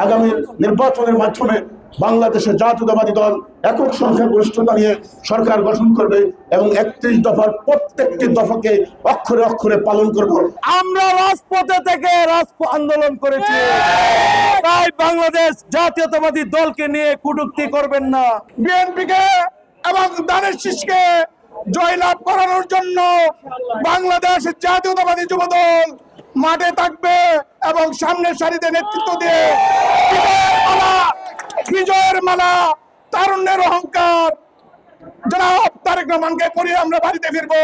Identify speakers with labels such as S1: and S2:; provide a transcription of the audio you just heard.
S1: আগামী নির্বাচনের মাধ্যমে বাংলাদেশের জাতীয়তাবাদী দল একক সংখ্যাগরিষ্ঠতা নিয়ে সরকার গঠন করবে এবং ৩১ দফার প্রত্যেকটি দফাকে অক্ষরে অক্ষরে পালন করব।
S2: আমরা রাজপথে থেকে আন্দোলন করেছি, তাই বাংলাদেশ জাতীয়তাবাদী দলকে নিয়ে কটূক্তি করবেন না।
S3: বিএনপিকে এবং ধানের শীষকে জয়লাভ করানোর জন্য বাংলাদেশ জাতীয়তাবাদী যুবদল মাঠে থাকবে এবং সামনের সারিতে নেতৃত্ব দিয়ে বিজয়ের মালা তারুণ্যের অহংকার জনাব তারেক রহমানকে পরিয়ে আমরা বাড়িতে ফিরবো।